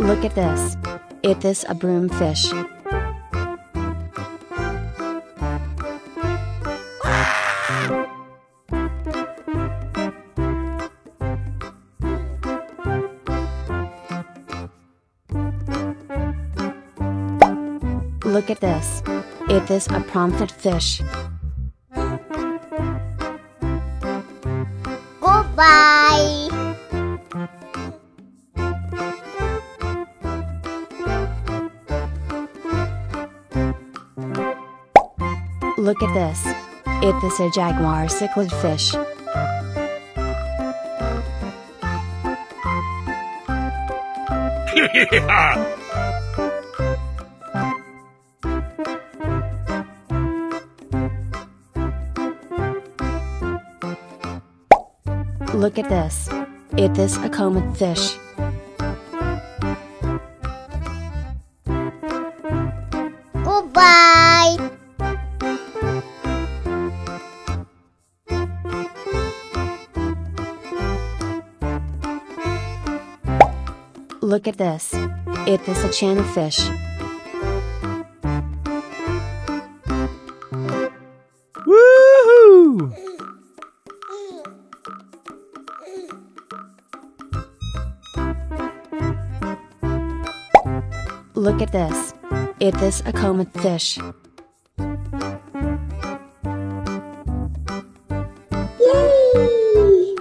Look at this. It is a broomfish. Look at this. It is a prawnfit fish. Goodbye. Look at this. It is a jaguar cichlid fish. Look at this. It is a comet fish. Goodbye. Look at this. It is a channel fish. Woohoo! Look at this. It is a comet fish. Yay!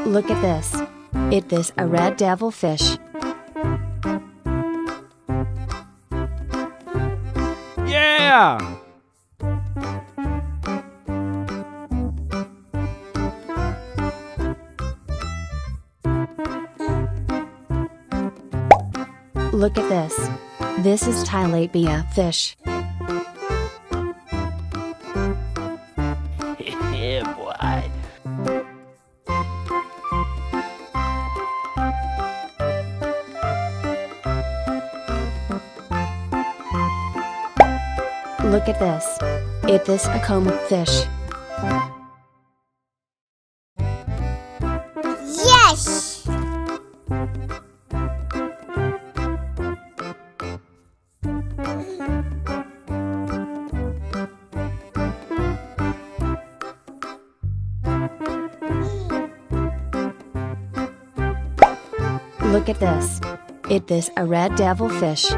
Look at this. It is a red devilfish. Yeah! Look at this. This is tilapia fish. Yeah, boy. Look at this. It is a comet fish. Yes! Look at this. It is a red devilfish.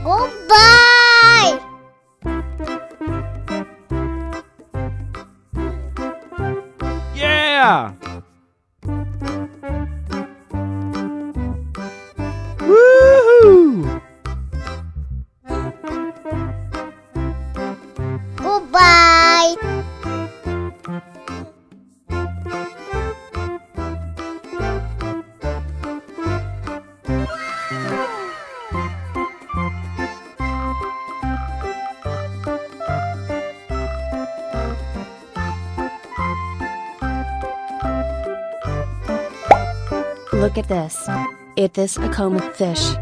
Goodbye! Yeah! Woohoo! Goodbye! Look at this. It is a comet fish.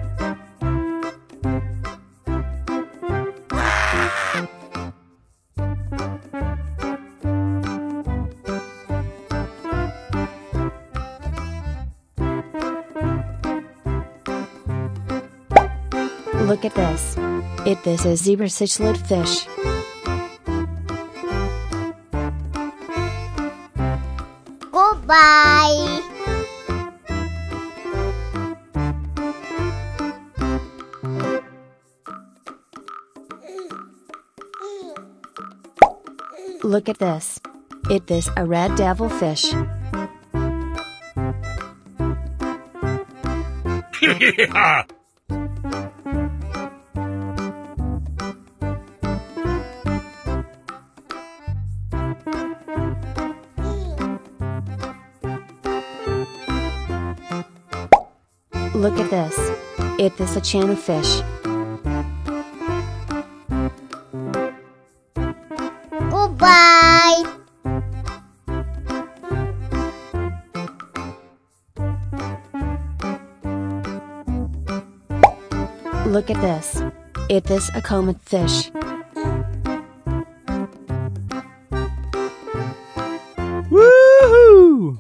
Look at this. It is a zebra cichlid fish. Goodbye! Look at this. It is a red devilfish. Yeah! Look at this. It is a channel fish. Goodbye! Look at this. It is a comet fish. Woohoo!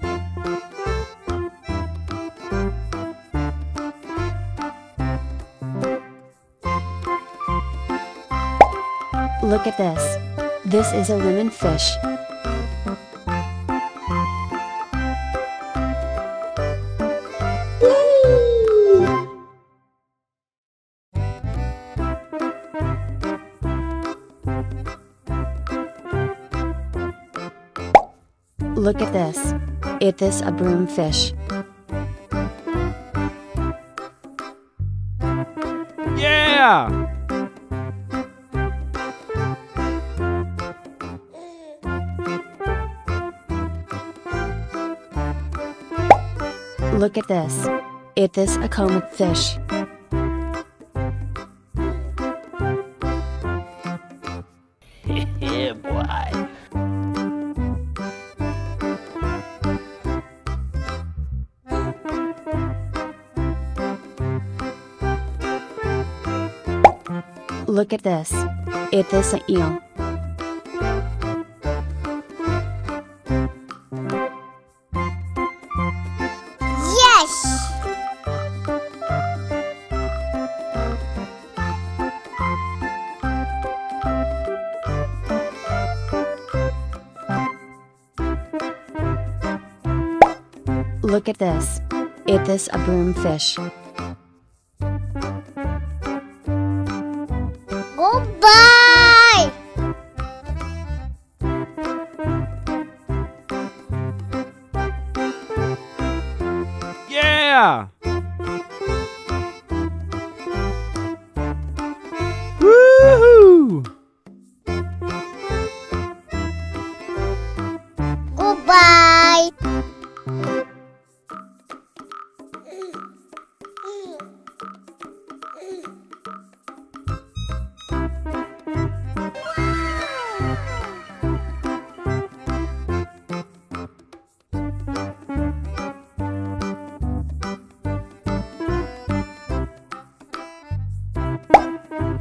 Look at this. This is a lemon fish. Look at this. It is a broom fish. Yeah! Look at this. It is a comet fish. Yeah, boy. Look at this. It is an eel. Yes! Look at this. It is a broom fish. Goodbye! Yeah! Woohoo! Goodbye!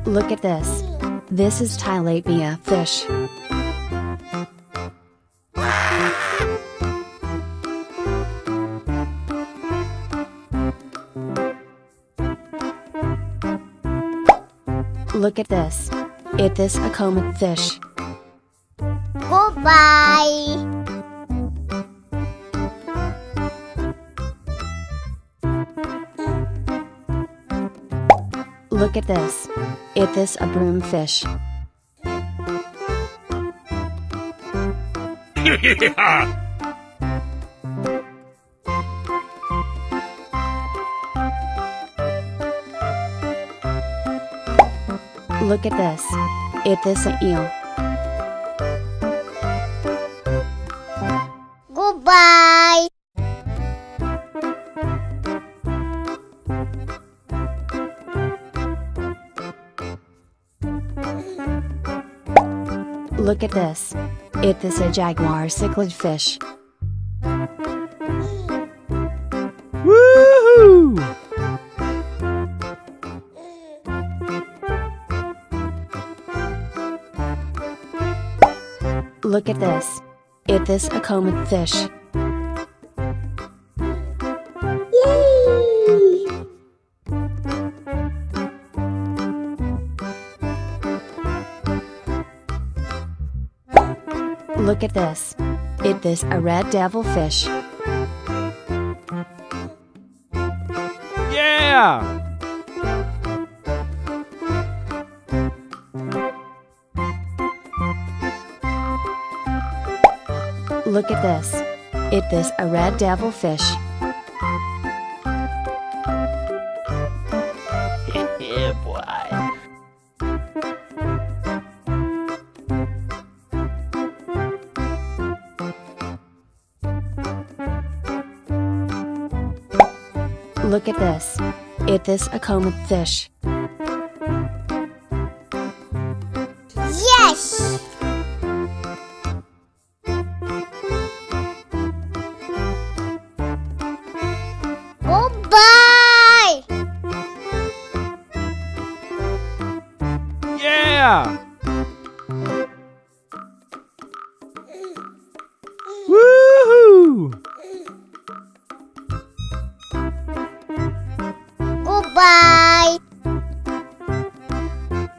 Look at this. This is tilapia fish. Look at this. It is a comet fish. Goodbye! Look at this. It is a broom fish. Yeah! Look at this. It is an eel. Goodbye! Look at this. It is a jaguar cichlid fish. Woohoo! Look at this. It is a comet fish. Look at this. It is a red devil fish. Yeah! Look at this. It is a red devil fish. Yeah, boy. Look at this. It is a comet fish. Yes! Goodbye! Yeah! Woohoo!